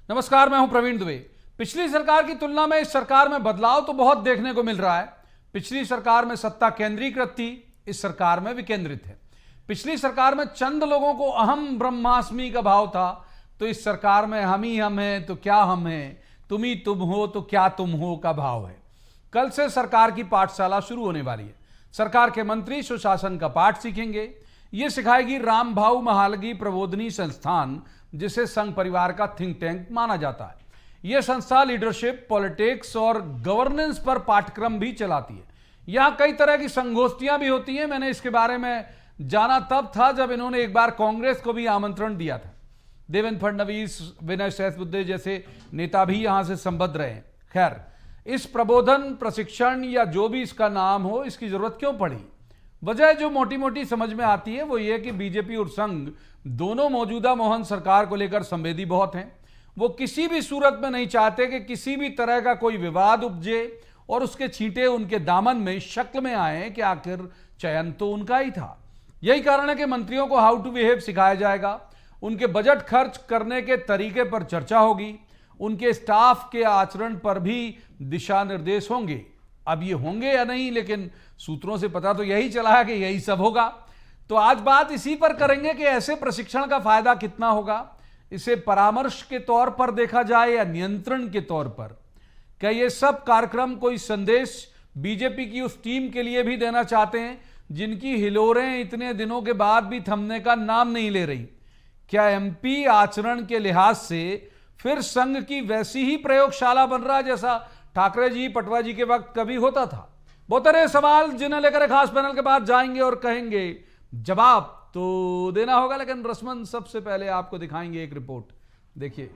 नमस्कार, मैं हूं प्रवीण दुबे। पिछली सरकार की तुलना में इस सरकार में बदलाव तो बहुत देखने को मिल रहा है। पिछली सरकार में सत्ता केंद्रीकृत थी, इस सरकार में विकेंद्रित है। पिछली सरकार में चंद लोगों को अहम ब्रह्मास्मि का भाव था, तो इस सरकार में हम ही हम हैं तो क्या हम हैं, तुम ही तुम हो तो क्या तुम हो का भाव है। कल से सरकार की पाठशाला शुरू होने वाली है। सरकार के मंत्री सुशासन का पाठ सीखेंगे। ये सिखाएगी रामभाऊ महालगी प्रबोधनी संस्थान, जिसे संघ परिवार का थिंक टैंक माना जाता है। यह संस्था लीडरशिप, पॉलिटिक्स और गवर्नेंस पर पाठ्यक्रम भी चलाती है। यहां कई तरह की संगोष्ठियां भी होती हैं। मैंने इसके बारे में जाना तब था जब इन्होंने एक बार कांग्रेस को भी आमंत्रण दिया था। देवेंद्र फडणवीस, विनय सहस्त्रबुद्धे जैसे नेता भी यहां से संबद्ध रहे। खैर, इस प्रबोधन, प्रशिक्षण या जो भी इसका नाम हो, इसकी जरूरत क्यों पड़ी? वजह जो मोटी मोटी समझ में आती है वो ये कि बीजेपी और संघ दोनों मौजूदा मोहन सरकार को लेकर संवेदी बहुत हैं। वो किसी भी सूरत में नहीं चाहते कि किसी भी तरह का कोई विवाद उपजे और उसके छींटे उनके दामन में शक्ल में आए कि आखिर चयन तो उनका ही था। यही कारण है कि मंत्रियों को हाउ टू बिहेव सिखाया जाएगा, उनके बजट खर्च करने के तरीके पर चर्चा होगी, उनके स्टाफ के आचरण पर भी दिशा निर्देश होंगे। अब ये होंगे या नहीं, लेकिन सूत्रों से पता तो यही चला है कि यही सब होगा। तो आज बात इसी पर करेंगे कि ऐसे प्रशिक्षण का फायदा कितना होगा। इसे परामर्श के तौर पर देखा जाए या नियंत्रण के तौर पर। क्या ये सब कार्यक्रम कोई संदेश बीजेपी की उस टीम के लिए भी देना चाहते हैं जिनकी हिलोरें इतने दिनों के बाद भी थमने का नाम नहीं ले रही? क्या एमपी आचरण के लिहाज से फिर संघ की वैसी ही प्रयोगशाला बन रहा जैसा ठाकरे जी, पटवा जी के वक्त कभी होता था? बहुत सारे सवाल जिन्हें लेकर एक खास पैनल के बाद जाएंगे और कहेंगे जवाब तो देना होगा, लेकिन रस्मन सबसे पहले आपको दिखाएंगे एक रिपोर्ट। देखिए,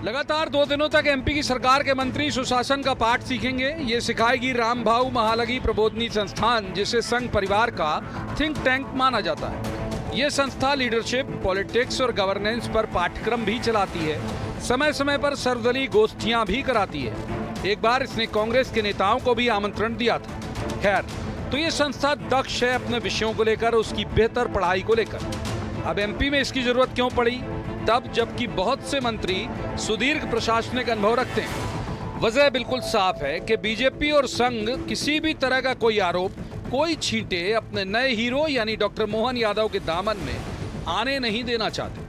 लगातार 2 दिनों तक एमपी की सरकार के मंत्री सुशासन का पाठ सीखेंगे। ये सिखाएगी रामभाऊ महालगी प्रबोधनी संस्थान, जिसे संघ परिवार का थिंक टैंक माना जाता है। ये संस्था लीडरशिप, पॉलिटिक्स और गवर्नेंस पर पाठ्यक्रम भी चलाती है। समय समय पर सर्वदलीय गोष्ठियां भी कराती है। एक बार इसने कांग्रेस के नेताओं को भी आमंत्रण दिया था। खैर, तो ये संस्था दक्ष है अपने विषयों को लेकर, उसकी बेहतर पढ़ाई को लेकर। अब एमपी में इसकी जरूरत क्यों पड़ी? तब जबकि बहुत से मंत्री सुदीर्घ प्रशासनिक अनुभव रखते हैं। वजह बिल्कुल साफ है कि बीजेपी और संघ किसी भी तरह का कोई आरोप, कोई छींटे अपने नए हीरो यानी डॉक्टर मोहन यादव के दामन में आने नहीं देना चाहते।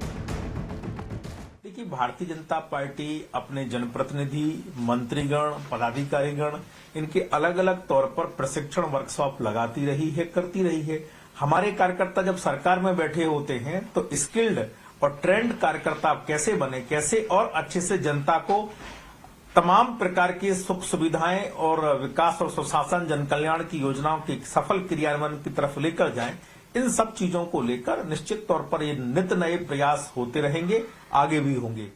देखिए, भारतीय जनता पार्टी अपने जनप्रतिनिधि, मंत्रीगण, पदाधिकारीगण, इनके अलग अलग तौर पर प्रशिक्षण वर्कशॉप लगाती रही है, करती रही है। हमारे कार्यकर्ता जब सरकार में बैठे होते हैं तो स्किल्ड और ट्रेंड कार्यकर्ता कैसे बने, कैसे और अच्छे से जनता को तमाम प्रकार की सुख सुविधाएं और विकास और सुशासन, जन कल्याण की योजनाओं की सफल क्रियान्वयन की तरफ लेकर जाएं, इन सब चीजों को लेकर निश्चित तौर पर ये नित्य नए प्रयास होते रहेंगे, आगे भी होंगे।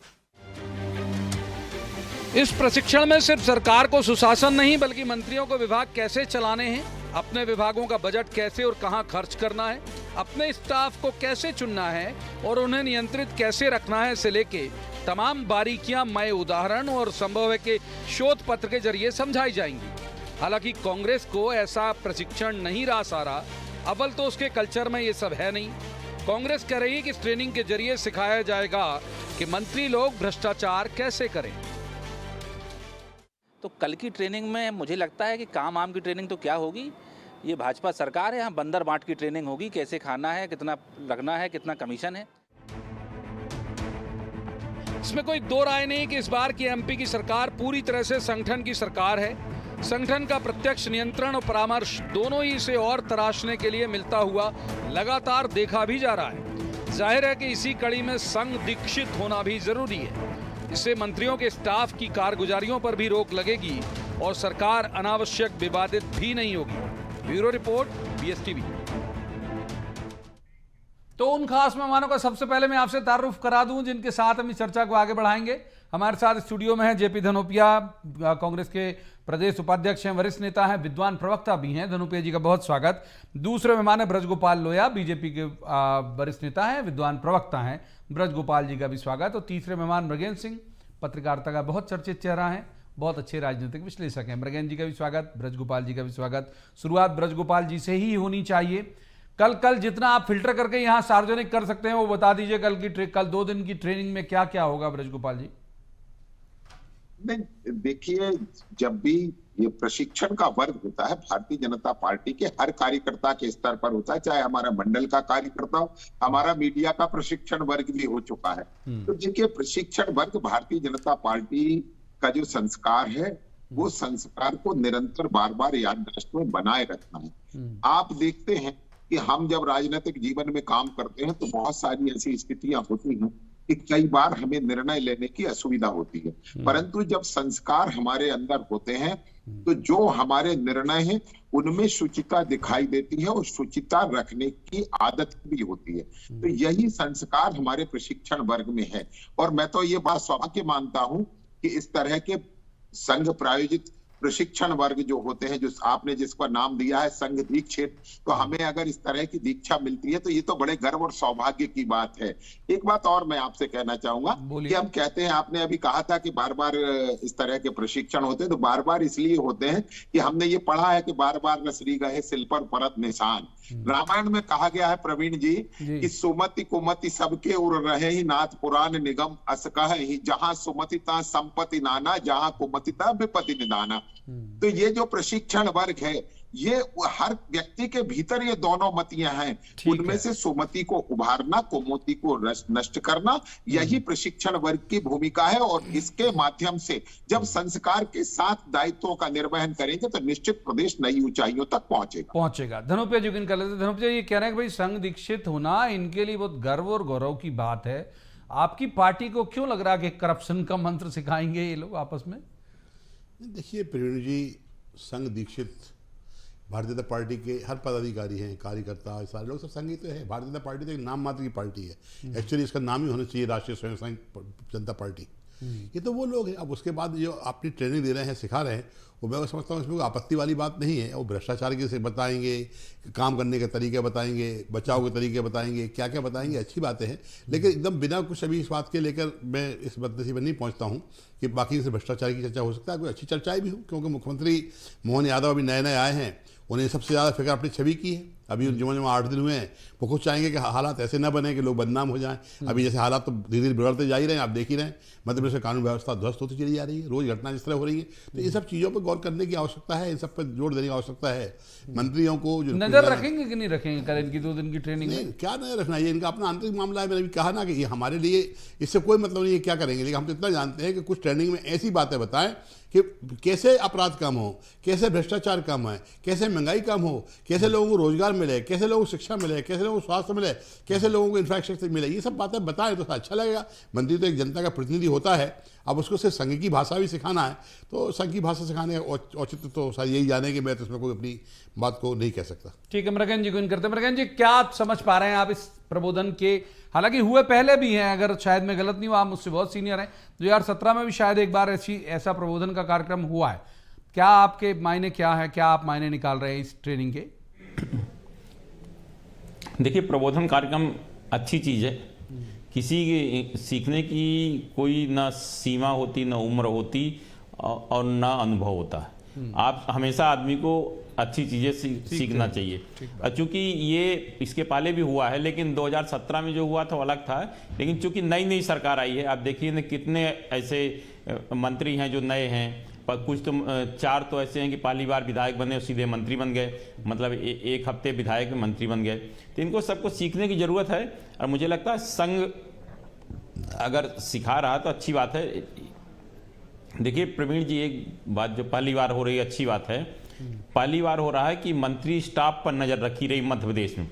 इस प्रशिक्षण में सिर्फ सरकार को सुशासन नहीं, बल्कि मंत्रियों को विभाग कैसे चलाने हैं, अपने विभागों का बजट कैसे और कहां खर्च करना है, अपने स्टाफ को कैसे चुनना है और उन्हें नियंत्रित कैसे रखना है से लेके तमाम बारीकियां मय उदाहरण और संभव है कि शोध पत्र के जरिए समझाई जाएंगी। हालांकि कांग्रेस को ऐसा प्रशिक्षण नहीं रहा सारा। अव्वल तो उसके कल्चर में ये सब है नहीं। कांग्रेस कह रही है कि इस ट्रेनिंग के जरिए सिखाया जाएगा कि मंत्री लोग भ्रष्टाचार कैसे करें। तो कल की ट्रेनिंग में मुझे लगता है कि काम आम की ट्रेनिंग तो क्या होगी, ये भाजपा सरकार है, यहाँ बंदर बांट की ट्रेनिंग होगी, कैसे खाना है, कितना रखना है, कितना कमीशन है। इसमें कोई दो राय नहीं कि इस बार की एमपी की सरकार पूरी तरह से संगठन की सरकार है। संगठन का प्रत्यक्ष नियंत्रण और परामर्श दोनों ही इसे और तराशने के लिए मिलता हुआ लगातार देखा भी जा रहा है। जाहिर है कि इसी कड़ी में संघ दीक्षित होना भी जरूरी है। इससे मंत्रियों के स्टाफ की कारगुजारियों पर भी रोक लगेगी और सरकार अनावश्यक विवादित भी नहीं होगी। Bureau report, BSTV। तो उन खास मेहमानों का सबसे पहले मैं आपसे तारुफ करा दूं जिनके साथ हम इस चर्चा को आगे बढ़ाएंगे। हमारे साथ स्टूडियो में है जेपी धनोपिया, कांग्रेस के प्रदेश उपाध्यक्ष हैं, वरिष्ठ नेता हैं, विद्वान प्रवक्ता भी हैं। धनोपिया जी का बहुत स्वागत। दूसरे मेहमान है ब्रजगोपाल लोया, बीजेपी के वरिष्ठ नेता हैं, विद्वान प्रवक्ता हैं। ब्रजगोपाल जी का भी स्वागत। और तीसरे मेहमान मृगेंद्र सिंह, पत्रकारिता का बहुत चर्चित चेहरा है, बहुत अच्छे राजनीतिक विश्लेषक हैं। मृगेंद्र जी का भी स्वागत, ब्रजगोपाल जी का भी स्वागत। शुरुआत ब्रजगोपाल जी से ही होनी चाहिए। कल जितना आप फिल्टर करके यहां सार्वजनिक कर सकते हैं वो बता दीजिए। कल 2 दिन की ट्रेनिंग में क्या क्या होगा ब्रजगोपाल जी? नहीं, देखिए, जब भी ये प्रशिक्षण का वर्ग होता है भारतीय जनता पार्टी के हर कार्यकर्ता के स्तर पर होता है, चाहे हमारा मंडल का कार्यकर्ता हो, हमारा मीडिया का प्रशिक्षण वर्ग भी हो चुका है। तो देखिए, प्रशिक्षण वर्ग भारतीय जनता पार्टी का जो संस्कार है वो संस्कार को निरंतर बार बार याददाश्त में बनाए रखना है। आप देखते हैं कि हम जब राजनीतिक जीवन में काम करते हैं तो बहुत सारी ऐसी स्थितियां होती हैं कि कई बार हमें निर्णय लेने की असुविधा होती है, परंतु जब संस्कार हमारे अंदर होते हैं तो जो हमारे निर्णय हैं उनमें शुचिता दिखाई देती है और शुचिता रखने की आदत भी होती है। तो यही संस्कार हमारे प्रशिक्षण वर्ग में है। और मैं तो ये बात सौभाग्य मानता हूं कि इस तरह के संघ प्रायोजित प्रशिक्षण वर्ग जो होते हैं, जो आपने जिसका नाम दिया है संघ दीक्षित, तो हमें अगर इस तरह की दीक्षा मिलती है तो ये तो बड़े गर्व और सौभाग्य की बात है। एक बात और मैं आपसे कहना चाहूंगा कि हम कहते हैं, आपने अभी कहा था कि बार बार इस तरह के प्रशिक्षण होते हैं, तो बार बार इसलिए होते हैं कि हमने ये पढ़ा है कि बार बार नसरी गए सिल पर परत निशान। रामायण में कहा गया है प्रवीण जी कि सुमति कुमति सबके उर रहे ही नाथ पुराण निगम अस कह ही, जहां सुमति ता संपत्ति नाना, जहां कुमति ता विपत्ति निदाना। तो ये जो प्रशिक्षण वर्ग है ये हर व्यक्ति के भीतर ये दोनों मतियां हैं, उनमें से सुमति को उभारना, कुमति को नष्ट करना, यही प्रशिक्षण वर्ग की भूमिका है। और इसके माध्यम से जब संस्कार के साथ दायित्वों का निर्वहन करेंगे तो निश्चित प्रदेश नई ऊंचाइयों तक पहुंचेगा। धनुप्रिया जी कर लेते। धनुप्रिया ये कह रहे हैं कि भाई संघ दीक्षित होना इनके लिए बहुत गर्व और गौरव की बात है। आपकी पार्टी को क्यों लग रहा है कि करप्शन का मंत्र सिखाएंगे ये लोग आपस में? देखिए प्रवीण जी, संघ दीक्षित भारतीय जनता पार्टी के हर पदाधिकारी हैं, कार्यकर्ता, सारे लोग सब संघ ही तो है। भारतीय जनता पार्टी तो एक नाम मात्र की पार्टी है। एक्चुअली इसका नाम ही होना चाहिए राष्ट्रीय स्वयंसेवक जनता पार्टी। ये तो वो लोग हैं। अब उसके बाद जो अपनी ट्रेनिंग दे रहे हैं, सिखा रहे हैं, वो मैं समझता हूँ इसमें कोई आपत्ति वाली बात नहीं है। वो भ्रष्टाचार के से बताएंगे, काम करने के तरीके बताएंगे, बचाव के तरीके बताएंगे, क्या क्या बताएंगे, अच्छी बातें हैं। लेकिन एकदम बिना कुछ अभी इस बात के लेकर मैं इस बदनसीबी में नहीं पहुँचता हूँ कि बाकी से भ्रष्टाचार की चर्चा हो सकता है, कोई अच्छी चर्चाएं भी हो, क्योंकि मुख्यमंत्री मोहन यादव अभी नए नए आए हैं, उन्हें सबसे ज़्यादा फिक्र अपनी छवि की है। अभी उन जीवन में 8 दिन हुए हैं, वो खुद चाहेंगे कि हालात ऐसे न बने कि लोग बदनाम हो जाएं। अभी जैसे हालात तो धीरे धीरे बिगड़ते जा ही रहे हैं, आप देख ही रहे हैं। मध्य प्रदेश में कानून व्यवस्था ध्वस्त होती चली जा रही है, रोज घटना जिस तरह हो रही है। तो इन सब चीज़ों पर गौर करने की आवश्यकता है, इन सब पर जोर देने की आवश्यकता है। मंत्रियों को जो नजर रखेंगे कि नहीं रखेंगे कल इनकी 2 दिन की ट्रेनिंग में? क्या नजर रखना, ये इनका अपना आंतरिक मामला है। मैंने भी कहा ना कि ये हमारे लिए इससे कोई मतलब नहीं है क्या करेंगे, लेकिन हम तो इतना जानते हैं कि कुछ ट्रेनिंग में ऐसी बातें बताएं कि कैसे अपराध कम हो, कैसे भ्रष्टाचार कम है, कैसे महंगाई कम हो, कैसे लोगों को रोजगार मिले, कैसे लोगों को शिक्षा मिले, कैसे लोगों को स्वास्थ्य मिले, कैसे लोगों को इंफ्रास्ट्रक्चर मिले। ये सब बातें बताएं तो अच्छा लगेगा। मंत्री तो एक जनता का प्रतिनिधि होता है, अब उसको सिर्फ संघ की भाषा भी सिखाना है, तो संघ की भाषा सिखाने औचित्य तो शायद यही जाने कि मैं तो इसमें कोई अपनी बात को नहीं कह सकता। ठीक है, मृगन जी को इन करते। मृगन जी, क्या आप समझ पा रहे हैं आप इस प्रबोधन के? हालांकि हुए पहले भी हैं, अगर शायद मैं गलत नहीं हूँ, आप मुझसे बहुत सीनियर हैं। 2017 में भी शायद एक बार ऐसा प्रबोधन का कार्यक्रम हुआ है। क्या आपके मायने क्या है, क्या आप मायने निकाल रहे हैं इस ट्रेनिंग के? देखिए, प्रबोधन कार्यक्रम अच्छी चीज़ है। किसी के सीखने की कोई ना सीमा होती, ना उम्र होती और ना अनुभव होता है। आप हमेशा आदमी को अच्छी चीज़ें सीखना चाहिए। चूँकि ये इसके पहले भी हुआ है, लेकिन 2017 में जो हुआ था वो अलग था। लेकिन चूँकि नई नई सरकार आई है, आप देखिए ना कितने ऐसे मंत्री हैं जो नए हैं, पर कुछ तो 4 तो ऐसे हैं कि पहली बार विधायक बने और सीधे मंत्री बन गए, मतलब एक हफ्ते विधायक मंत्री बन गए। तो इनको सबको सीखने की ज़रूरत है। और मुझे लगता है संघ अगर सिखा रहा तो अच्छी बात है। देखिए प्रवीण जी, एक बात जो पहली बार हो रही है, अच्छी बात है। पहली बार हो रहा है कि मंत्री स्टाफ पर नज़र रखी रही मध्य प्रदेश में।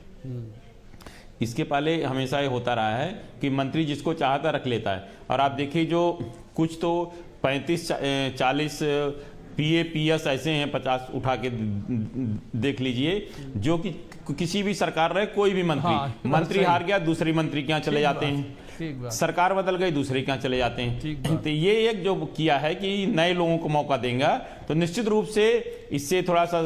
इसके पहले हमेशा ये होता रहा है कि मंत्री जिसको चाहता रख लेता है। और आप देखिए, जो कुछ तो 35-40 PAPS ऐसे हैं, 50 उठा के देख लीजिए, जो कि किसी भी सरकार रहे, कोई भी मंत्री हार गया, दूसरी मंत्री के यहाँ चले जाते हैं, सरकार बदल गई, दूसरे के यहाँ चले जाते हैं। तो ये एक जो किया है कि नए लोगों को मौका देंगे, तो निश्चित रूप से इससे थोड़ा सा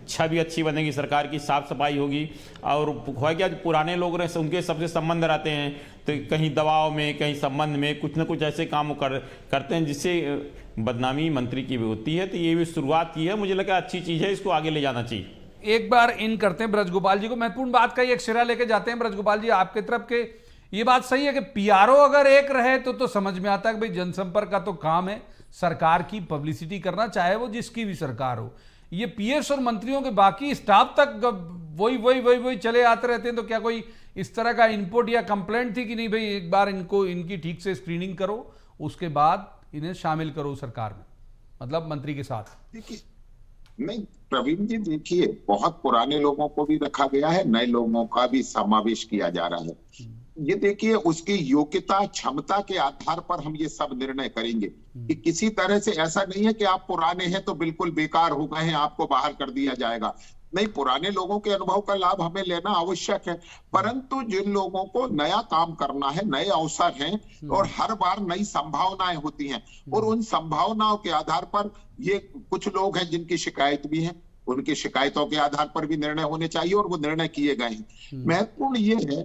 छवि अच्छी बनेगी, सरकार की साफ सफाई होगी। और हो गया, पुराने लोग रहे उनके सबसे संबंध रहते हैं, तो कहीं दबाव में, कहीं संबंध में कुछ न कुछ ऐसे काम करते हैं जिससे बदनामी मंत्री की भी होती है। तो ये भी शुरुआत की है, मुझे लगा अच्छी चीज़ है, इसको आगे ले जाना चाहिए। एक बार इन करते हैं ब्रजगोपाल जी को, महत्वपूर्ण बात का एक सिरा लेके जाते हैं। ब्रजगोपाल जी, आपके तरफ के ये बात सही है कि पीआरओ अगर एक रहे तो समझ में आता है कि भाई जनसंपर्क का तो काम है सरकार की पब्लिसिटी करना, चाहे वो जिसकी भी सरकार हो। ये पीएस और मंत्रियों के बाकी स्टाफ तक वही चले आते रहते हैं, तो क्या कोई इस तरह का इनपुट या कंप्लेंट थी कि नहीं भाई एक बार इनको इनकी ठीक से स्क्रीनिंग करो, उसके बाद इन्हें शामिल करो सरकार में, मतलब मंत्री के साथ? देखिए, नहीं प्रवीण जी, देखिए बहुत पुराने लोगों को भी रखा गया है, नए लोगों का भी समावेश किया जा रहा है। ये देखिए, उसकी योग्यता क्षमता के आधार पर हम ये सब निर्णय करेंगे कि किसी तरह से ऐसा नहीं है कि आप पुराने हैं तो बिल्कुल बेकार हो गए हैं, आपको बाहर कर दिया जाएगा। नहीं, पुराने लोगों के अनुभव का लाभ हमें लेना आवश्यक है, परंतु जिन लोगों को नया काम करना है, नए अवसर हैं और हर बार नई संभावनाएं होती हैं, और उन संभावनाओं के आधार पर ये कुछ लोग हैं जिनकी शिकायत भी है, उनकी शिकायतों के आधार पर भी निर्णय होने चाहिए और वो निर्णय किए गए हैं। महत्वपूर्ण ये है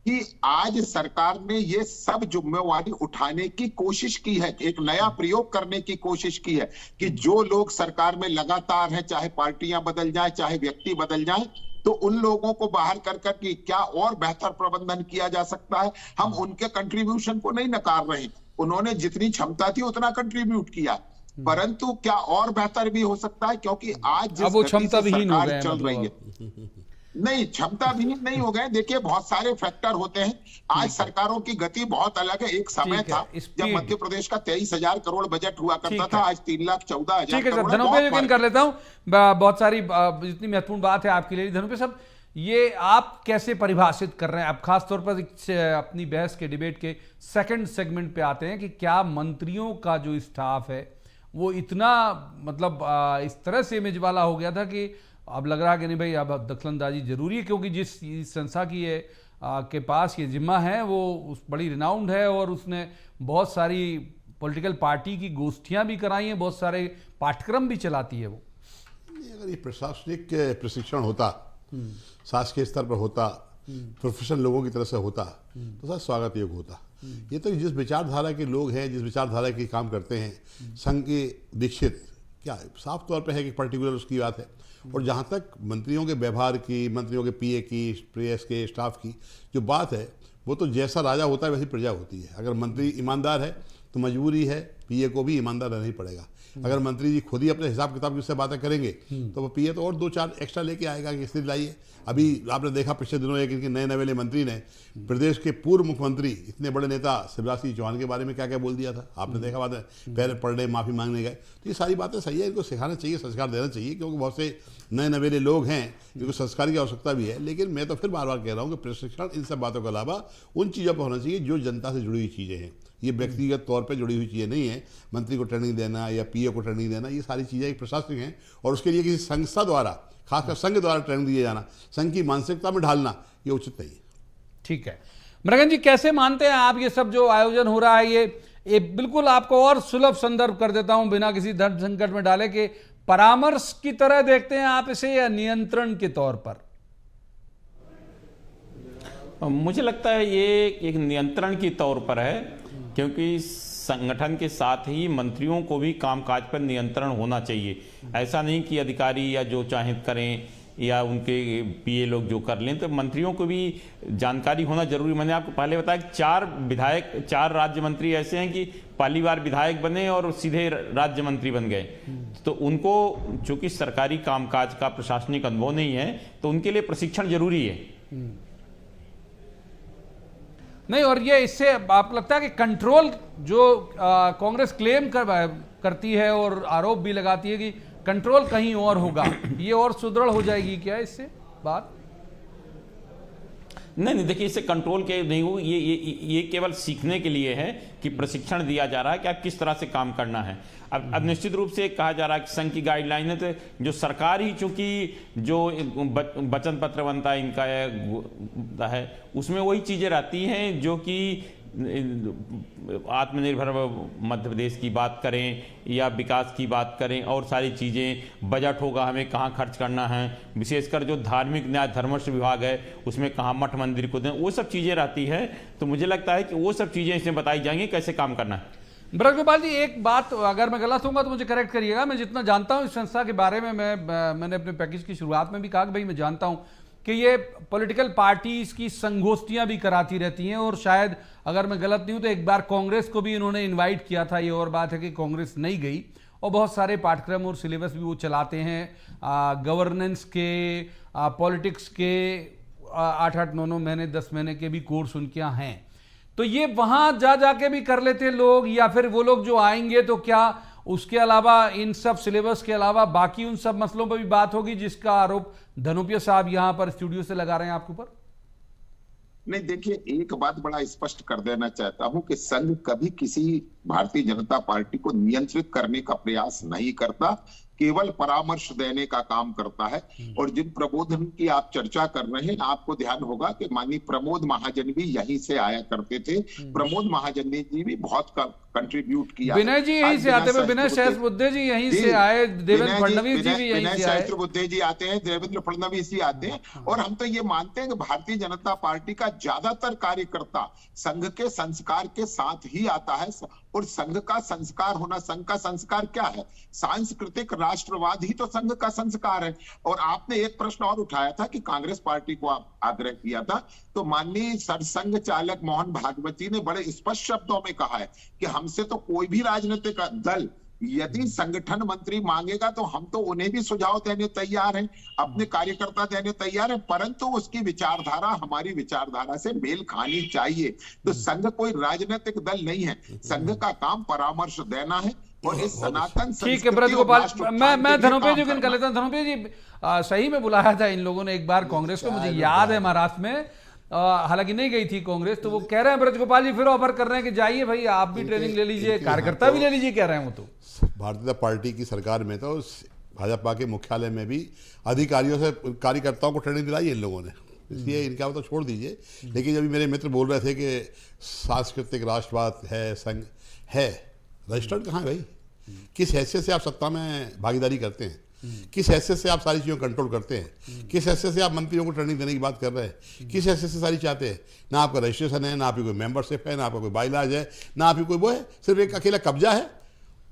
कि आज सरकार ने ये सब जिम्मेवारी उठाने की कोशिश की है, एक नया प्रयोग करने की कोशिश की है कि जो लोग सरकार में लगातार हैं, चाहे पार्टियां बदल जाए, चाहे व्यक्ति बदल जाए, तो उन लोगों को बाहर कर कि क्या और बेहतर प्रबंधन किया जा सकता है। हम उनके कंट्रीब्यूशन को नहीं नकार रहे, उन्होंने जितनी क्षमता थी उतना कंट्रीब्यूट किया, परंतु क्या और बेहतर भी हो सकता है, क्योंकि आज जिस वो गति क्षमता से विहीन हो सरकार गए चल रही है, नहीं क्षमता भी नहीं हो गए। देखिए, बहुत सारे फैक्टर होते हैं। आज सरकारों की गति बहुत अलग है। एक समय था जब मध्य प्रदेश का 23,000 करोड़ बजट हुआ करता था, आज 3,14,000 ठीक है सर, करोड़। धनुपे यकीन कर लेता हूं, बहुत सारी जितनी महत्वपूर्ण बात है आपके लिए। धनुपे साहब, ये आप कैसे परिभाषित कर रहे हैं? आप खासतौर पर अपनी बहस के डिबेट के सेकंड सेगमेंट पे आते हैं कि क्या मंत्रियों का जो स्टाफ है वो इतना मतलब इस तरह से इमेज वाला हो गया था कि अब लग रहा है कि नहीं भाई अब दखलंदाजी जरूरी है, क्योंकि जिस संस्था की ये के पास ये जिम्मा है वो उस बड़ी रिनाउंड है और उसने बहुत सारी पॉलिटिकल पार्टी की गोष्ठियां भी कराई हैं, बहुत सारे पाठ्यक्रम भी चलाती है वो। अगर ये प्रशासनिक प्रशिक्षण होता, शासकीय स्तर पर होता, प्रोफेशनल लोगों की तरफ से होता, तो सर स्वागत योग्य होता। ये तो जिस विचारधारा के लोग हैं, जिस विचारधारा के काम करते हैं, संघ के दीक्षित, क्या साफ तौर पे है कि पर्टिकुलर उसकी बात है। और जहाँ तक मंत्रियों के व्यवहार की, मंत्रियों के पीए की, प्रेस के स्टाफ की जो बात है, वो तो जैसा राजा होता है वैसी प्रजा होती है। अगर मंत्री ईमानदार है तो मजबूरी है पीए को भी ईमानदार रहना ही पड़ेगा। अगर मंत्री जी खुद ही अपने हिसाब किताब की उससे बातें करेंगे तो वो पीए तो और 2-4 एक्स्ट्रा लेके आएगा कि इसलिए लाइए। अभी आपने देखा पिछले दिनों एक इनके नए नवेले मंत्री ने प्रदेश के पूर्व मुख्यमंत्री, इतने बड़े नेता शिवराज सिंह चौहान के बारे में क्या क्या बोल दिया था, आपने देखा बात है, पैर पड़े माफी मांगने गए। तो ये सारी बातें सही है, इनको सिखाना चाहिए, संस्कार देना चाहिए, क्योंकि बहुत से नए नवेले लोग हैं जिनको संस्कार की आवश्यकता भी है। लेकिन मैं तो फिर बार बार कह रहा हूँ कि प्रशिक्षण इन सब बातों के अलावा उन चीज़ों पर होना चाहिए जो जनता से जुड़ी हुई चीज़ें हैं। ये व्यक्तिगत तौर पे जुड़ी हुई चीज़ें नहीं है। मंत्री को ट्रेनिंग देना या पीए को ट्रेनिंग देना, ये सारी चीज़ें एक प्रशासनिक हैं और उसके लिए किसी संस्था द्वारा, खासकर संघ द्वारा ट्रेनिंग दिए जाना, संघ की मानसिकता में ढालना, ये उचित नहीं है। ठीक है, मृगन जी कैसे मानते हैं आप ये सब जो आयोजन हो रहा है? ये बिल्कुल आपको और सुलभ संदर्भ कर देता हूं बिना किसी धर्म संकट में डाले के परामर्श की तरह देखते हैं आप इसे या नियंत्रण के तौर पर? मुझे लगता है ये एक नियंत्रण की तौर पर है, क्योंकि संगठन के साथ ही मंत्रियों को भी कामकाज पर नियंत्रण होना चाहिए। ऐसा नहीं कि अधिकारी या जो चाहे करें या उनके पीए लोग जो कर लें, तो मंत्रियों को भी जानकारी होना जरूरी। मैंने आपको पहले बताया कि 4 राज्य मंत्री ऐसे हैं कि पहली बार विधायक बने और सीधे राज्य मंत्री बन गए। तो उनको चूंकि सरकारी कामकाज का प्रशासनिक अनुभव नहीं है, तो उनके लिए प्रशिक्षण जरूरी है। नहीं, और ये इससे आप लगता है कि कंट्रोल जो कांग्रेस क्लेम करती है और आरोप भी लगाती है कि कंट्रोल कहीं और होगा, ये और सुदृढ़ हो जाएगी क्या इससे बात? नहीं, देखिए इससे कंट्रोल के नहीं हो, ये केवल सीखने के लिए है कि प्रशिक्षण दिया जा रहा है कि आप किस तरह से काम करना है। अब निश्चित रूप से कहा जा रहा है कि संघ की गाइडलाइन है, तो जो सरकार ही चूंकि जो वचन पत्र बनता है इनका है, उसमें वही चीज़ें रहती हैं जो कि आत्मनिर्भर मध्य प्रदेश की बात करें या विकास की बात करें और सारी चीज़ें, बजट होगा हमें कहाँ खर्च करना है, विशेषकर जो धार्मिक न्याय धर्मस्व विभाग है उसमें कहाँ मठ मंदिर को दें, वो सब चीज़ें रहती है। तो मुझे लगता है कि वो सब चीज़ें इसमें बताई जाएंगी कैसे काम करना है। ब्रजगोपाल जी, एक बात अगर मैं गलत होऊंगा तो मुझे करेक्ट करिएगा। मैं जितना जानता हूं इस संस्था के बारे में, मैंने अपने पैकेज की शुरुआत में भी कहा कि भाई मैं जानता हूं कि ये पॉलिटिकल पार्टीज की संगोष्ठियां भी कराती रहती हैं, और शायद अगर मैं गलत नहीं हूं तो एक बार कांग्रेस को भी इन्होंने इन्वाइट किया था। ये और बात है कि कांग्रेस नहीं गई, और बहुत सारे पाठ्यक्रम और सिलेबस भी वो चलाते हैं, गवर्नेंस के, पॉलिटिक्स के 8-8, 9-9 महीने, 10 महीने के भी कोर्स उनके यहाँ हैं। तो ये वहां जा जाके भी कर लेते लोग, या फिर वो लोग जो आएंगे तो क्या उसके अलावा इन सब सिलेबस के अलावा बाकी उन सब मसलों पर भी बात होगी जिसका आरोप धनोपिया साहब यहां पर स्टूडियो से लगा रहे हैं आपके ऊपर? नहीं, देखिए, एक बात बड़ा स्पष्ट कर देना चाहता हूं कि संघ कभी किसी भारतीय जनता पार्टी को नियंत्रित करने का प्रयास नहीं करता, केवल परामर्श देने का काम करता है। और जिन प्रबोधन की आप चर्चा कर रहे हैं, आपको ध्यान होगा कि माननीय प्रमोद महाजन भी यहीं से आया करते थे। प्रमोद महाजन जी भी बहुत कंट्रीब्यूट किया। विनय जी यहीं से आते हैं, विनय सहस्त्रबुद्धे जी यहीं से आए, देवेंद्र फडणवीस जी भी यहीं से आए, सहस्त्रबुद्धे जी आते हैं, देवेंद्र फडणवीस जी आते हैं। और हम तो ये मानते हैं कि भारतीय जनता पार्टी का ज्यादातर कार्यकर्ता संघ के संस्कार के साथ ही आता है। और संघ का संस्कार होना, संघ का संस्कार क्या है? सांस्कृतिक राष्ट्रवाद ही तो संघ का संस्कार है। और आपने एक प्रश्न और उठाया था कि कांग्रेस पार्टी को आप आग्रह किया था, तो माननीय सरसंघ चालक मोहन भागवत जी ने बड़े स्पष्ट शब्दों में कहा है कि हमसे तो कोई भी राजनीतिक दल यदि संगठन मंत्री मांगेगा तो हम तो उन्हें भी सुझाव देने तैयार हैं, अपने कार्यकर्ता देने तैयार हैं, परंतु उसकी विचारधारा हमारी विचारधारा से मेल खानी चाहिए। तो संघ कोई राजनीतिक दल नहीं है, संघ का काम परामर्श देना है। और इस सनातन ठीक है ब्रजगोपाल, मैं धनोपिया जी को कर लेता हूं। धनोपिया जी, सही में बुलाया था इन लोगों ने एक बार कांग्रेस को, मुझे याद है महाराष्ट्र में, हालांकि नहीं गई थी कांग्रेस, तो वो कह रहे हैं ब्रजगोपाल जी फिर ऑफर कर रहे हैं कि जाइए भाई आप भी ट्रेनिंग ले लीजिए, कार्यकर्ता भी ले लीजिए, कह रहे हैं वो। तो भारतीय जनता पार्टी की सरकार में तो भाजपा के मुख्यालय में भी अधिकारियों से कार्यकर्ताओं को ट्रेनिंग दिलाई इन लोगों ने, इसलिए इनका तो छोड़ दीजिए। लेकिन जब मेरे मित्र बोल रहे थे कि सांस्कृतिक राष्ट्रवाद है, संघ है, रजिस्टर्ड कहाँ है भाई? किस हैसियत से आप सत्ता में भागीदारी करते हैं? किस हैसियत से आप सारी चीज़ों को कंट्रोल करते हैं? किस हैसियत से आप मंत्रियों को ट्रेनिंग देने की बात कर रहे हैं? किस हैसियत से सारी चाहते हैं? ना आपका रजिस्ट्रेशन है, ना आपकी कोई मेंबरशिप है, ना आपका कोई बाइलाज है, ना आपकी कोई वो है, सिर्फ एक अकेला कब्जा है।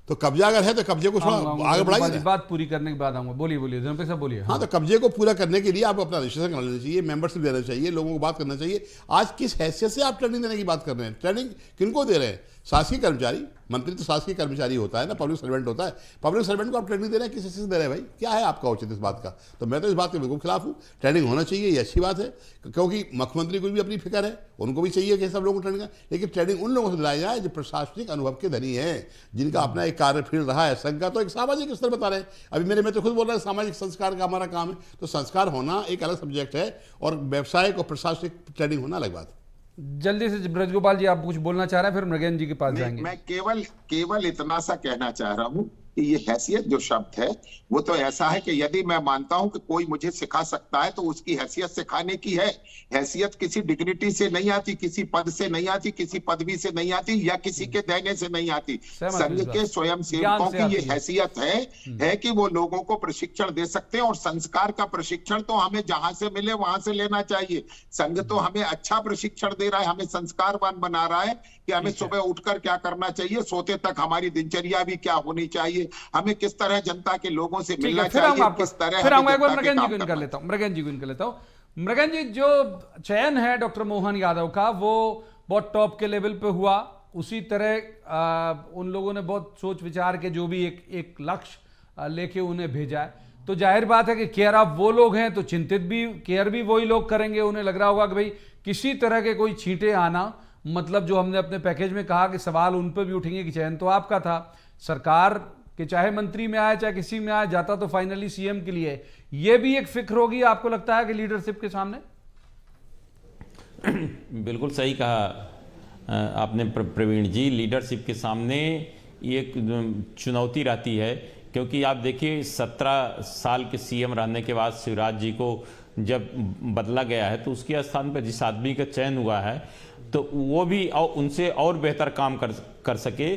तो कब्जा अगर है तो कब्जे को थोड़ा आगे बढ़ाइए। बात पूरी करने के बाद आऊंगा, बोलिए बोलिए धनोपिया साहब बोलिए। हाँ, तो कब्जे को पूरा करने के लिए आपको अपना रजिस्ट्रेशन कर लेना चाहिए, मेंबरशिप देना चाहिए, लोगों को बात करना चाहिए। आज किस हैसियत से आप ट्रेनिंग देने की बात कर रहे हैं? ट्रेनिंग किनको दे रहे हैं? शासकीय कर्मचारी, मंत्री तो शासकीय कर्मचारी होता है ना, पब्लिक सर्वेंट होता है। पब्लिक सर्वेंट को आप ट्रेनिंग दे रहे हैं, किस हैसियत से दे रहे हैं भाई? क्या है आपका औचित्य इस बात का? तो मैं तो इस बात के बिल्कुल खिलाफ हूँ। ट्रेनिंग होना चाहिए, ये अच्छी बात है, क्योंकि मुख्यमंत्री को भी अपनी फिक्र है, उनको भी चाहिए कि सब लोगों को ट्रेनिंग है। लेकिन ट्रेनिंग उन लोगों से दिलाई जाए जो प्रशासनिक अनुभव के धनी हैं, जिनका अपना एक कार्यफील्ड रहा है। संघ का तो एक सामाजिक स्तर बता रहे हैं, अभी मेरे मित्र खुद बोल रहे हैं सामाजिक संस्कार का हमारा काम है। तो संस्कार होना एक अलग सब्जेक्ट है, और व्यवसायिक और प्रशासनिक ट्रेनिंग होना अलग बात है। जल्दी से ब्रजगोपाल जी, आप कुछ बोलना चाह रहे हैं, फिर मृगेंद्र जी के पास जाएंगे। मैं केवल इतना सा कहना चाह रहा हूं कि ये हैसियत जो शब्द है वो तो ऐसा है कि यदि मैं मानता हूं कि कोई मुझे सिखा सकता है तो उसकी हैसियत सिखाने की है। हैसियत किसी डिग्निटी से नहीं आती, किसी पद से नहीं आती, किसी पदवी से नहीं आती, या किसी के देने से नहीं आती। संघ के स्वयं सेवकों की ये हैसियत है कि वो लोगों को प्रशिक्षण दे सकते हैं। और संस्कार का प्रशिक्षण तो हमें जहां से मिले वहां से लेना चाहिए। संघ तो हमें अच्छा प्रशिक्षण दे रहा है, हमें संस्कारवान बना रहा है कि हमें सुबह उठकर क्या करना चाहिए, सोते तक हमारी दिनचर्या भी क्या होनी चाहिए, हमें किस तरह जनता के लोगों से मिलना चाहिए, किस तरह। फिर मृगेंद्र जी को इनका लेता हूं, मृगेंद्र जी को इनका लेता हूं। मृगेंद्र जी, जो चयन है डॉक्टर मोहन यादव का, वो बहुत टॉप के लेवल पे हुआ। उसी तरह उन लोगों ने बहुत सोच विचार के जो भी एक लक्ष्य लेके उन्हें भेजा है। तो जाहिर बात है कि केयर ऑफ वो लोग हैं तो चिंतित भी, केयर भी वही लोग करेंगे। उन्हें लग रहा होगा कि भाई किसी तरह के कोई छींटे आना, मतलब जो हमने अपने पैकेज में कहा कि सवाल उन पर भी उठेंगे कि चयन तो आपका था, सरकार के चाहे मंत्री में आए चाहे किसी में आए, जाता तो फाइनली सीएम के लिए। ये भी एक फिक्र होगी आपको लगता है कि लीडरशिप के सामने? बिल्कुल सही कहा आपने प्रवीण जी, लीडरशिप के सामने एक चुनौती रहती है। क्योंकि आप देखिए 17 साल के सीएम रहने के बाद शिवराज जी को जब बदला गया है तो उसके स्थान पर जिस आदमी का चयन हुआ है तो वो भी उनसे और बेहतर काम कर सके,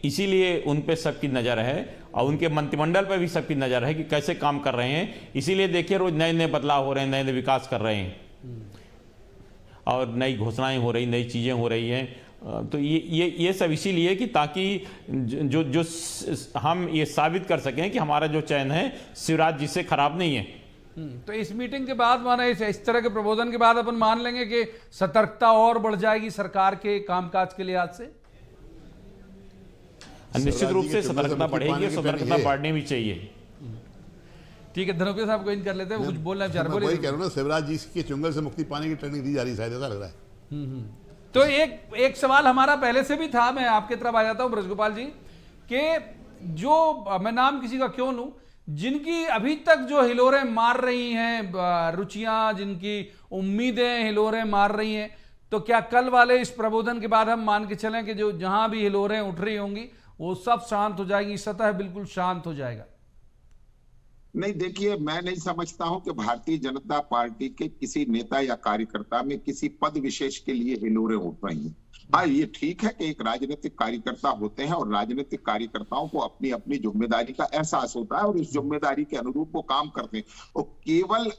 इसीलिए उन पे सबकी नज़र है और उनके मंत्रिमंडल पे भी सबकी नज़र है कि कैसे काम कर रहे हैं। इसीलिए देखिए रोज नए नए बदलाव हो रहे हैं, नए नए विकास कर रहे हैं और नई घोषणाएं हो रही, नई चीज़ें हो रही हैं। तो ये सब इसीलिए कि ताकि जो हम ये साबित कर सकें कि हमारा जो चयन है शिवराज जी से खराब नहीं है। तो इस मीटिंग के बाद माने इस तरह के प्रबोधन के बाद अपन मान लेंगे कि सतर्कता और बढ़ जाएगी सरकार के कामकाज के लिहाज से। निश्चित रूप से सतर्कता बढ़ेगी और सतर्कता बढ़नी भी चाहिए। ठीक है, धनोपिया साहब को इन कर लेते हैं, कुछ बोलना चाह रहे हैं। वही कह रहा हूं ना, शिवराज जी के चुंगल से मुक्ति पाने की ट्रेनिंग दी जा रही है, शायद ऐसा लग रहा है। तो एक सवाल हमारा पहले से भी था, मैं आपके तरफ आ जाता हूं ब्रजगोपाल जी, कि जो मैं नाम किसी का क्यों लूं, जिनकी अभी तक जो हिलोरें मार रही हैं रुचियां, जिनकी उम्मीदें हिलोरें मार रही हैं, तो क्या कल वाले इस प्रबोधन के बाद हम मान के चलें कि जो जहां भी हिलोरें उठ रही होंगी वो सब शांत हो जाएगी, सतह बिल्कुल शांत हो जाएगा? नहीं, देखिए, मैं नहीं समझता हूं कि भारतीय जनता पार्टी के किसी नेता या कार्यकर्ता में किसी पद विशेष के लिए हिलोरें उठ रही हैं। हाँ, ये ठीक है कि एक राजनीतिक कार्यकर्ता होते हैं और राजनीतिक कार्यकर्ताओं को अपनी अपनी जिम्मेदारी का एहसास होता है और उस जिम्मेदारी के अनुरूप वो काम करते हैं। और केवल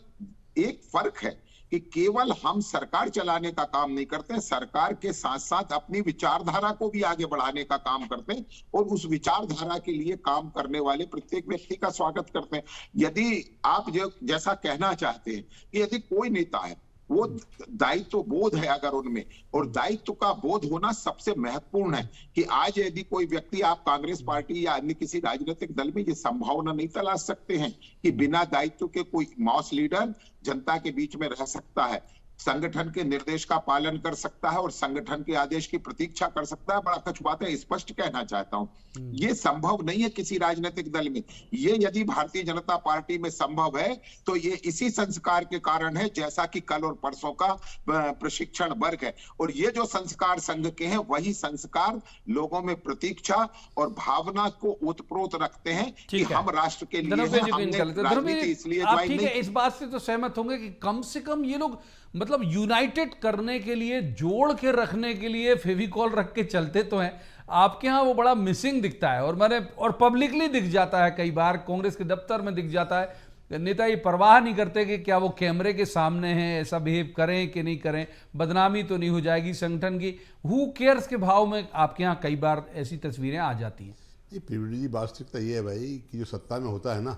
एक फर्क है कि केवल हम सरकार चलाने का काम नहीं करते, सरकार के साथ साथ अपनी विचारधारा को भी आगे बढ़ाने का काम करते हैं और उस विचारधारा के लिए काम करने वाले प्रत्येक व्यक्ति का स्वागत करते हैं। यदि आप जैसा कहना चाहते हैं कि यदि कोई नेता है, वो दायित्व बोध है अगर उनमें, और दायित्व का बोध होना सबसे महत्वपूर्ण है कि आज यदि कोई व्यक्ति, आप कांग्रेस पार्टी या अन्य किसी राजनीतिक दल में ये संभावना नहीं तलाश सकते हैं कि बिना दायित्व के कोई मॉस लीडर जनता के बीच में रह सकता है, संगठन के निर्देश का पालन कर सकता है और संगठन के आदेश की प्रतीक्षा कर सकता है। बड़ा कुछ बातें स्पष्ट कहना चाहता हूं, ये संभव नहीं है किसी राजनीतिक दल में। ये यदि भारतीय जनता पार्टी में संभव है तो ये इसी संस्कार के कारण है, जैसा कि कल और परसों का प्रशिक्षण वर्ग है। और ये जो संस्कार संघ के हैं, वही संस्कार लोगों में प्रतीक्षा और भावना को ओतप्रोत रखते हैं कि हम राष्ट्र के लिए राजनीति इसलिए ज्वाइन नहीं। इस बात से तो सहमत होंगे कि कम से कम ये लोग मतलब यूनाइटेड करने के लिए, जोड़ के रखने के लिए फेविकॉल रख के चलते तो हैं। आपके यहाँ वो बड़ा मिसिंग दिखता है और पब्लिकली दिख जाता है, कई बार कांग्रेस के दफ्तर में दिख जाता है। नेता ये परवाह नहीं करते कि क्या वो कैमरे के सामने हैं, ऐसा बिहेव करें कि नहीं करें, बदनामी तो नहीं हो जाएगी संगठन की, हु केयर्स के भाव में आपके यहाँ कई बार ऐसी तस्वीरें आ जाती हैं। ये पीवीडी जी, वास्तविकता ये है भाई कि जो सत्ता में होता है ना,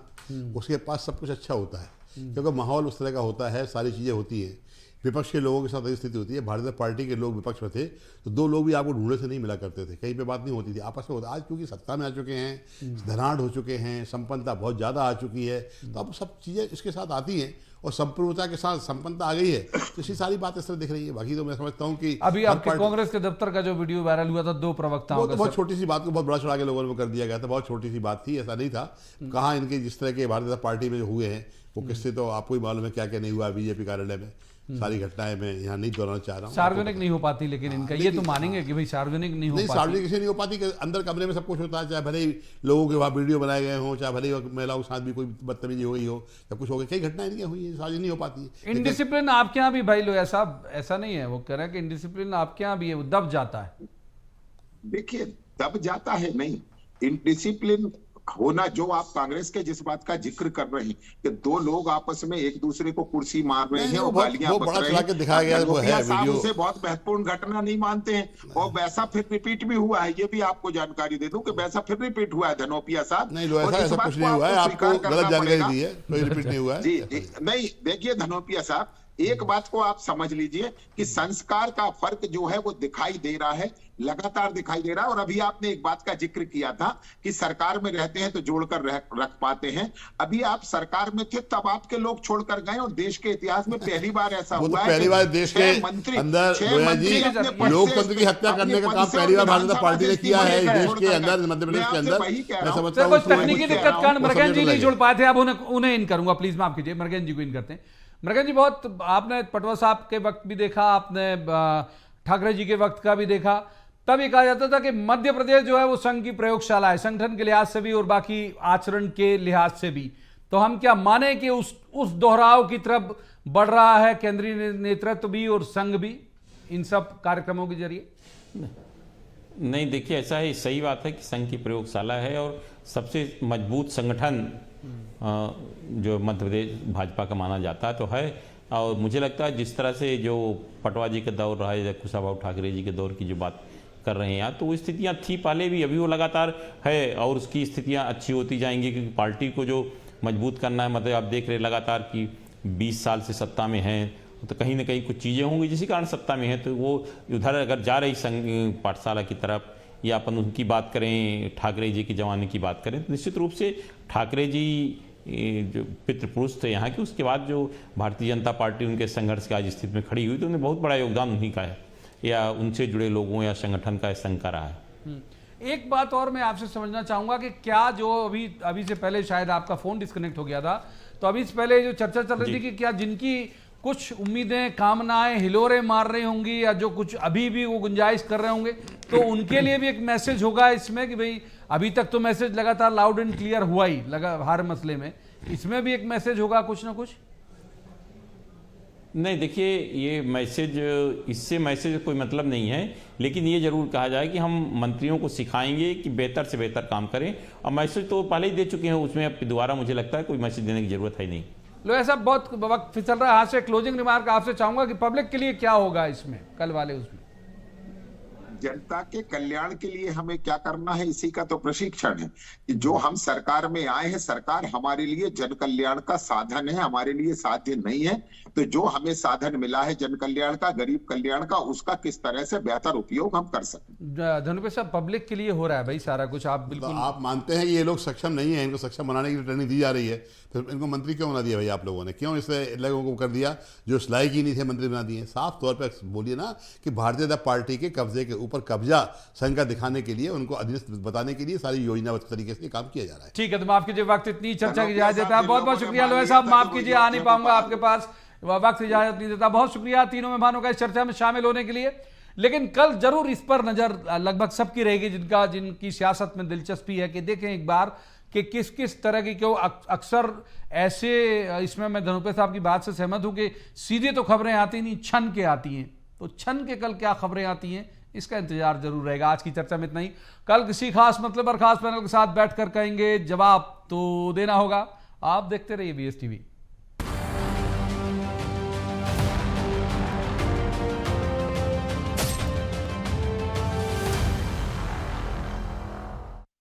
उसके पास सब कुछ अच्छा होता है, क्योंकि माहौल उस तरह का होता है, सारी चीज़ें होती हैं। विपक्ष के लोगों के साथ ऐसी स्थिति होती है। भारतीय पार्टी के लोग विपक्ष में थे तो दो लोग भी आपको ढूंढने से नहीं मिला करते थे, कहीं पे बात नहीं होती थी, आपस में होता। आज क्योंकि सत्ता में आ चुके हैं, धनाढ़ हो चुके हैं, संपन्नता बहुत ज़्यादा आ चुकी है, तो अब सब चीज़ें इसके साथ आती हैं और संपूर्णता के साथ संपन्नता आ गई है, तो इसी सारी बात इस तरह दिख रही है। बाकी तो मैं समझता हूँ कि अभी आपके कांग्रेस के दफ्तर का जो वीडियो वायरल हुआ था, दो प्रवक्ताओं का, बहुत छोटी सी बात को बहुत बड़ा चढ़ा के लोगों ने कर दिया गया था। बहुत छोटी सी बात थी, ऐसा नहीं था। कहाँ इनके जिस तरह के भारतीय जनता पार्टी में जो हुए हैं वो किस्से तो आपको ही मालूम है, क्या क्या नहीं हुआ बीजेपी कार्यालय में, सारी घटनाएं मैं यहाँ नहीं दोहराना चाह रहा हूँ। सार्वजनिक नहीं हो पाती, लेकिन इनका ये तो मानेंगे कि भाई सार्वजनिक नहीं हो पाती। सार्वजनिक इसलिए नहीं हो पाती कि अंदर कमरे में सब कुछ होता है, चाहे भले ही लोगों के वहाँ वीडियो बनाए गए हों, चाहे भले ही महिलाओं के साथ भी कोई बदतमीजी हो गई हो, सब कुछ हो गया, कई घटनाएं इनकी हुई है, सार्वजनिक नहीं हो पाती। इनडिसिप्लिन आपके यहाँ भी भाई लोया साहब ऐसा नहीं है, वो कह रहे हैं कि इनडिसिप्लिन आपके यहाँ भी है, वो दब जाता है। देखिए, दब जाता है नहीं, इनडिसिप्लिन होना, जो आप कांग्रेस के जिस बात का जिक्र कर रहे हैं कि दो लोग आपस में एक दूसरे को कुर्सी मार रहे हैं और गालियां बक रहे हैं, दिखाया गया वो है वीडियो, उसे बहुत महत्वपूर्ण घटना नहीं मानते हैं। और वैसा फिर रिपीट भी हुआ है, ये भी आपको जानकारी दे दूं कि वैसा फिर रिपीट हुआ है धनोपिया साहब। नहीं, ऐसा कुछ नहीं हुआ है, आपको गलत जानकारी दी है, कोई रिपीट नहीं हुआ है। जी, नहीं, देखिए धनोपिया साहब, एक बात को आप समझ लीजिए कि संस्कार का फर्क जो है वो दिखाई दे रहा है, लगातार दिखाई दे रहा है। और अभी आपने एक बात का जिक्र किया था कि सरकार में रहते हैं तो जोड़कर रख पाते हैं। अभी आप सरकार में थे तब आपके लोग छोड़कर गए और देश के इतिहास में पहली बार ऐसा हुआ है, पहली बार देश के अंदर लोकतंत्र की हत्या करने का काम पहली बार भारतीय जनता पार्टी ने किया है इस देश के अंदर, मध्य प्रदेश के अंदर। मैं समझता हूं तकनीकी दिक्कत कारण मरगन जी नहीं जुड़ पाए थे, अब उन्हें इन करूंगा, प्लीज माफ कीजिए, मरगन जी को इन करते हैं। मरगन जी, बहुत आपने पटवा साहब के वक्त भी देखा, आपने ठाकरे जी के वक्त का भी देखा, तब ये कहा जाता था कि मध्य प्रदेश जो है वो संघ की प्रयोगशाला है, संगठन के लिहाज से भी और बाकी आचरण के लिहाज से भी। तो हम क्या माने कि उस दोहराव की तरफ बढ़ रहा है केंद्रीय नेतृत्व भी और संघ भी इन सब कार्यक्रमों के जरिए? नहीं, देखिए ऐसा है, सही बात है कि संघ की प्रयोगशाला है और सबसे मजबूत संगठन जो मध्य प्रदेश भाजपा का माना जाता है तो है। और मुझे लगता है जिस तरह से जो पटवा जी का दौर रहा है, कुशाभाऊ ठाकरे जी के दौर की जो बात कर रहे हैं यहाँ। तो वो स्थितियाँ थी पहले भी, अभी वो लगातार है और उसकी स्थितियाँ अच्छी होती जाएंगी, क्योंकि पार्टी को जो मजबूत करना है, मतलब आप देख रहे लगातार कि 20 साल से सत्ता में हैं, तो कहीं ना कहीं कुछ चीज़ें होंगी जिसी कारण सत्ता में है। तो वो उधर अगर जा रही संघ पाठशाला की तरफ, या अपन उनकी बात करें, ठाकरे जी के ज़माने की बात करें, तो निश्चित रूप से ठाकरे जी जो पितृपुरुष थे यहाँ के, उसके बाद जो भारतीय जनता पार्टी उनके संघर्ष की आज स्थिति में खड़ी हुई, तो उन्हें बहुत बड़ा योगदान उन्हीं का है, या उनसे जुड़े लोगों या संगठन का संघ का रहा है। एक बात और मैं आपसे समझना चाहूंगा कि क्या जो अभी से पहले शायद आपका फोन डिस्कनेक्ट हो गया था, तो अभी से पहले जो चर्चा चल रही थी कि क्या जिनकी कुछ उम्मीदें, कामनाएं हिलोरे मार रही होंगी, या जो कुछ अभी भी वो गुंजाइश कर रहे होंगे, तो उनके लिए भी एक मैसेज होगा इसमें कि भाई अभी तक तो मैसेज लगातार लाउड एंड क्लियर हुआ ही लगा हर मसले में, इसमें भी एक मैसेज होगा कुछ ना कुछ? नहीं, देखिए ये मैसेज, इससे मैसेज कोई मतलब नहीं है, लेकिन ये जरूर कहा जाए कि हम मंत्रियों को सिखाएंगे कि बेहतर से बेहतर काम करें। और मैसेज तो पहले ही दे चुके हैं, उसमें अब दोबारा मुझे लगता है कोई मैसेज देने की जरूरत है नहीं। लोया साहब, बहुत वक्त फिसल रहा है हाथ से, क्लोजिंग रिमार्क आपसे चाहूंगा कि पब्लिक के लिए क्या होगा इसमें, कल वाले उसमें? जनता के कल्याण के लिए हमें क्या करना है, इसी का तो प्रशिक्षण है कि जो हम सरकार में आए हैं, सरकार हमारे लिए जन कल्याण का साधन है, हमारे लिए साध्य नहीं है। तो जो हमें साधन मिला है जन कल्याण का, गरीब कल्याण का, उसका किस तरह से बेहतर उपयोग हम कर सकें। धनुपे साहब, पब्लिक के लिए हो रहा है भाई सारा कुछ, आप बिल्कुल आप मानते हैं ये लोग सक्षम नहीं है, इनको सक्षम बनाने के लिए ट्रेनिंग दी जा रही है, फिर इनको मंत्री क्यों बना दिया भाई आप लोगों ने? क्यों इसे लोगों को कर दिया जो इस लायक ही नहीं थे, मंत्री बना दिए? साफ तौर पर बोलिए ना कि भारतीय जनता पार्टी के कब्जे के ऊपर कब्जा संघ का दिखाने के लिए, उनको अधीनस्थ बताने के लिए सारी योजनाबद्ध तरीके से काम किया जा रहा है। ठीक है, तो माफ कीजिए, वक्त इतनी चर्चा की इजाजत देता है। बहुत बहुत शुक्रिया लोया साहब, माफ कीजिए आ नहीं पाऊंगा आपके पास, वक्त इजाजत नहीं देता। बहुत शुक्रिया तीनों मेहमानों का इस चर्चा में शामिल होने के लिए। लेकिन कल जरूर इस पर नजर लगभग सबकी रहेगी जिनकी सियासत में दिलचस्पी है, कि देखें एक बार कि किस किस तरह की, क्यों अक्सर ऐसे, इसमें मैं धनुपे साहब की बात से सहमत हूं कि सीधे तो खबरें आती नहीं, छन के आती हैं, तो छन के कल क्या खबरें आती हैं इसका इंतजार जरूर रहेगा। आज की चर्चा में इतना ही, कल किसी खास मतलब और खास पैनल के साथ बैठकर कहेंगे, जवाब तो देना होगा। आप देखते रहिए BS TV।